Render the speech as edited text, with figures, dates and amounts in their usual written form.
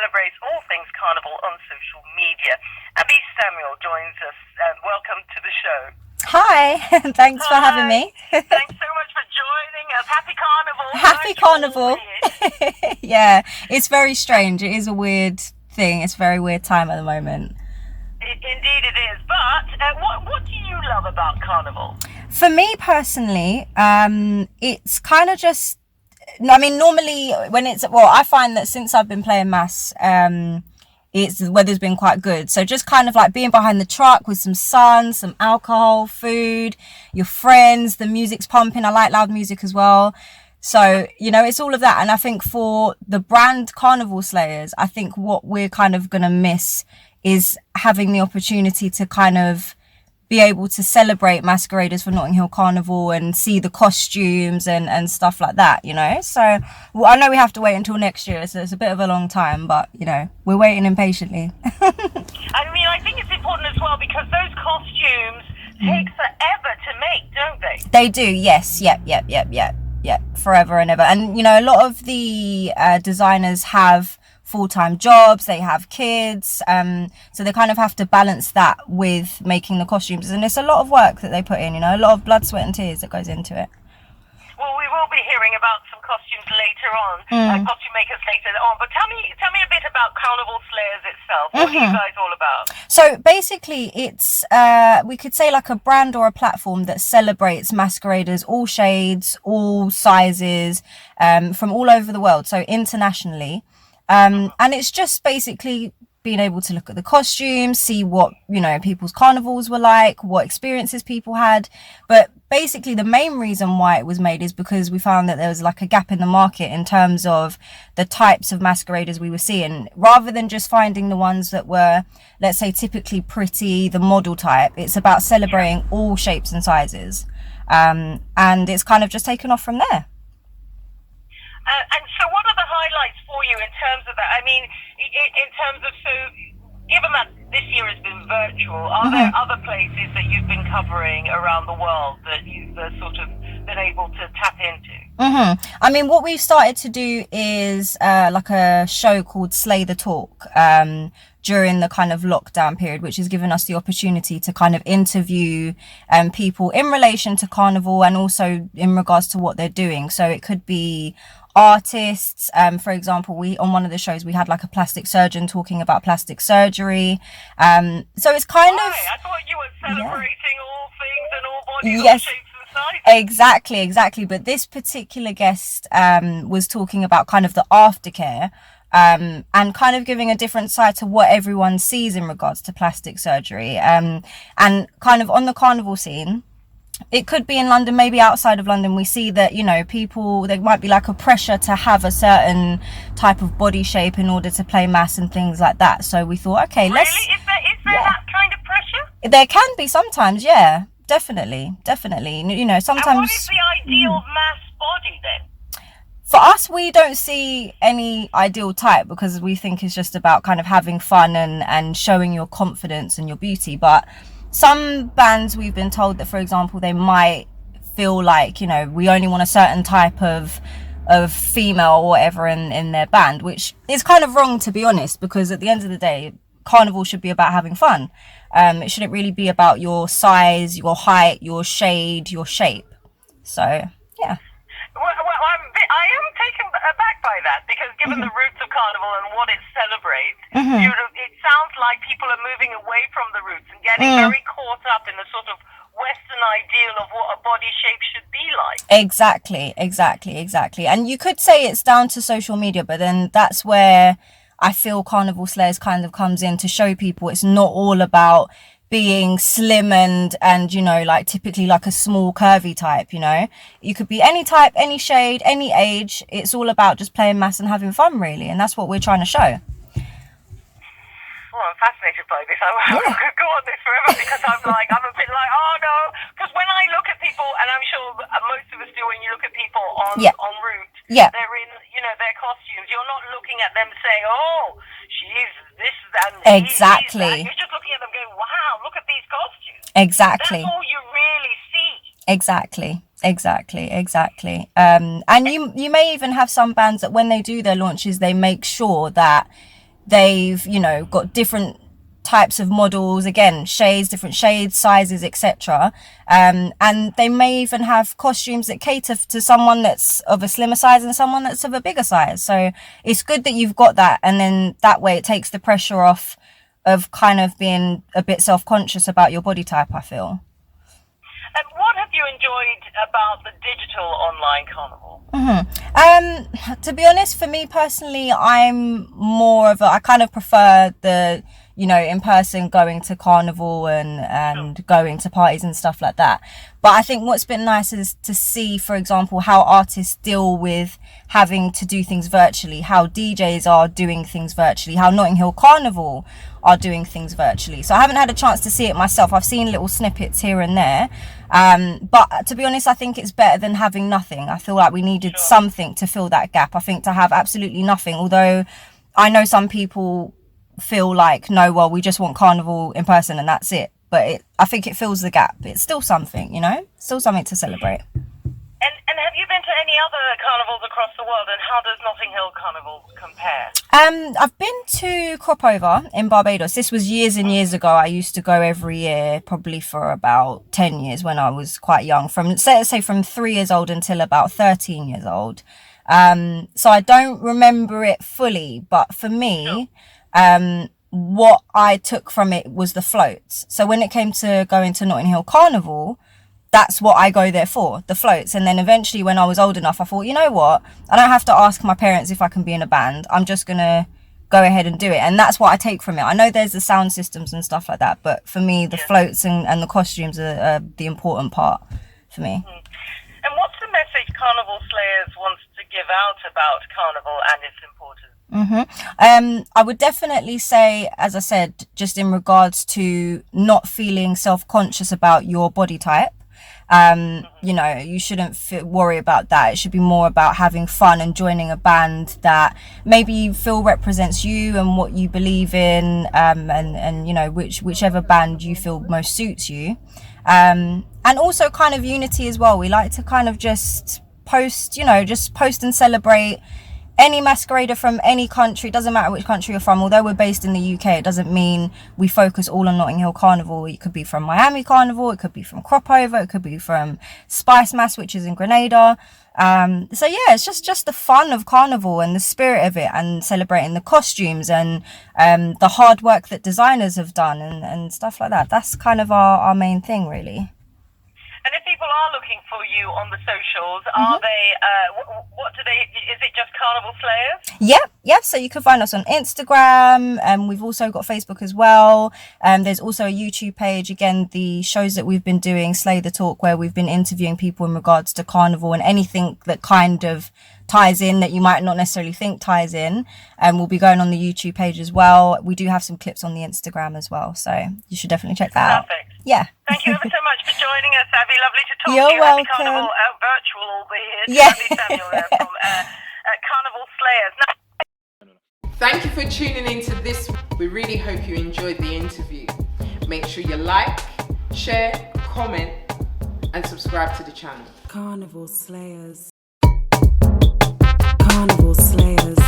celebrates all things Carnival on social media. Abby Samuel joins us. Welcome to the show. Hi, thanks for having me. Thanks so much for joining us. Happy Carnival. Happy Carnival. Yeah, it's very strange. It is a weird thing. It's a very weird time at the moment. Indeed it is. But what do you love about Carnival? For me personally, it's kind of just, I mean, normally when I find that since I've been playing mass, the weather's been quite good. So just kind of like being behind the truck with some sun, some alcohol, food, your friends, the music's pumping. I like loud music as well. So, it's all of that. And I think for the brand Carnival Slayers, I think what we're kind of going to miss is having the opportunity to kind of be able to celebrate masqueraders for Notting Hill Carnival and see the costumes and stuff like that, So I know we have to wait until next year, so it's a bit of a long time, but, we're waiting impatiently. I think it's important as well because those costumes take forever to make, don't they? They do, yes. Yep. Forever and ever. And, a lot of the designers have full-time jobs, they have kids, so they kind of have to balance that with making the costumes, and it's a lot of work that they put in, a lot of blood, sweat and tears that goes into it. Well, we will be hearing about some costumes later on, costume makers later on, but tell me a bit about Carnival Slayers itself. What are you guys all about? So basically it's we could say like a brand or a platform that celebrates masqueraders, all shades, all sizes, from all over the world, so internationally. And it's just basically being able to look at the costumes, see what, people's carnivals were like, what experiences people had. But basically the main reason why it was made is because we found that there was like a gap in the market in terms of the types of masqueraders we were seeing. Rather than just finding the ones that were, let's say, typically pretty, the model type, it's about celebrating all shapes and sizes. And it's kind of just taken off from there. And so what are the highlights for you in terms of that? I mean, in terms of, so given that this year has been virtual, are there other places that you've been covering around the world that you've sort of been able to tap into? I mean, what we've started to do is like a show called Slay the Talk during the kind of lockdown period, which has given us the opportunity to kind of interview people in relation to Carnival and also in regards to what they're doing. So it could be artists, for example, on one of the shows we had like a plastic surgeon talking about plastic surgery, so it's kind of, I thought you were celebrating all things and all bodies, all shapes and sizes. Exactly, but this particular guest was talking about kind of the aftercare, and kind of giving a different side to what everyone sees in regards to plastic surgery, and kind of on the carnival scene. It could be in London, maybe outside of London, we see that, people, there might be like a pressure to have a certain type of body shape in order to play mass and things like that. So we thought, okay, Really? Is there that kind of pressure? There can be sometimes, yeah, definitely. Sometimes. And what is the ideal mass body then? For us, we don't see any ideal type because we think it's just about kind of having fun and showing your confidence and your beauty. But some bands, we've been told that, for example, they might feel like, we only want a certain type of female or whatever in their band, which is kind of wrong, to be honest, because at the end of the day, Carnival should be about having fun. It shouldn't really be about your size, your height, your shade, your shape. So, yeah. Well, I am taken aback by that because given the roots of Carnival and what it celebrates, it sounds like people are moving away from the roots and getting very caught up in the sort of Western ideal of what a body shape should be like. Exactly. And you could say it's down to social media, but then that's where I feel Carnival Slayers kind of comes in to show people it's not all about being slim and like typically like a small curvy type. You could be any type, any shade, any age. It's all about just playing mass and having fun, really, and that's what we're trying to show. Well, I'm fascinated by this. I could go on this forever because I'm a bit like, oh no, because when I look at people, and I'm sure most of us do, when you look at people on route, they're in their costumes. You're not looking at them saying, oh, she's this and exactly. You're just looking at them going, wow, look at these costumes. Exactly. That's all you really see. Exactly. And you may even have some bands that when they do their launches, they make sure that They've, you know, got different types of models, again, shades, different shades, sizes, etc. And they may even have costumes that cater to someone that's of a slimmer size and someone that's of a bigger size. So it's good that you've got that, and then that way it takes the pressure off of kind of being a bit self-conscious about your body type, I feel. And what have you enjoyed about the digital online carnival? To be honest, for me personally, I kind of prefer the, you know, in person, going to carnival and going to parties and stuff like that. But I think what's been nice is to see, for example, how artists deal with having to do things virtually, how DJs are doing things virtually, how Notting Hill Carnival are doing things virtually. So I haven't had a chance to see it myself. I've seen little snippets here and there. But to be honest, I think it's better than having nothing. I feel like we needed something to fill that gap. I think to have absolutely nothing, although I know some people feel like, no, well, we just want carnival in person and that's it. But I think it fills the gap. It's still something, you know, still something to celebrate. And have you been to any other carnivals across the world, and how does Notting Hill Carnival compare? I've been to Crop Over in Barbados. This was years and years ago. I used to go every year, probably for about 10 years when I was quite young, from, let's say, from 3 years old until about 13 years old. So I don't remember it fully, but for me, what I took from it was the floats. So when it came to going to Notting Hill Carnival, that's what I go there for, the floats. And then eventually when I was old enough, I thought, you know what, I don't have to ask my parents if I can be in a band. I'm just gonna go ahead and do it. And that's what I take from it. I know there's the sound systems and stuff like that, but for me, the floats and the costumes are the important part for me. And what's the message Carnival Slayers wants to give out about carnival and its importance? I would definitely say, as I said, just in regards to not feeling self-conscious about your body type. You know, you shouldn't worry about that. It should be more about having fun and joining a band that maybe you feel represents you and what you believe in, and you know, whichever band you feel most suits you. And also kind of unity as well. We like to kind of just post and celebrate any masquerader from any country. It doesn't matter which country you're from. Although we're based in the UK, it doesn't mean we focus all on Notting Hill Carnival. It could be from Miami Carnival, it could be from Crop Over, it could be from Spice Mass, which is in Grenada. So yeah, it's just the fun of carnival and the spirit of it, and celebrating the costumes and the hard work that designers have done and stuff like that. That's kind of our main thing, really. And if people are looking for you on the socials, are they, what do they, is it just Carnival Slayers? Yeah. So you can find us on Instagram, and we've also got Facebook as well. There's also a YouTube page. Again, the shows that we've been doing, Slay the Talk, where we've been interviewing people in regards to carnival and anything that kind of ties in that you might not necessarily think ties in, and we'll be going on the YouTube page as well. We do have some clips on the Instagram as well, so you should definitely check that out. Perfect. Yeah. Thank you ever so much for joining us, Abby. Lovely to talk You're to you. welcome. Happy Carnival, virtual albeit. Yeah. Abby Samuel there from Carnival Slayers. Thank you for tuning into this. We really hope you enjoyed the interview. Make sure you like, share, comment, and subscribe to the channel. Carnival Slayers. Carnival Slayers.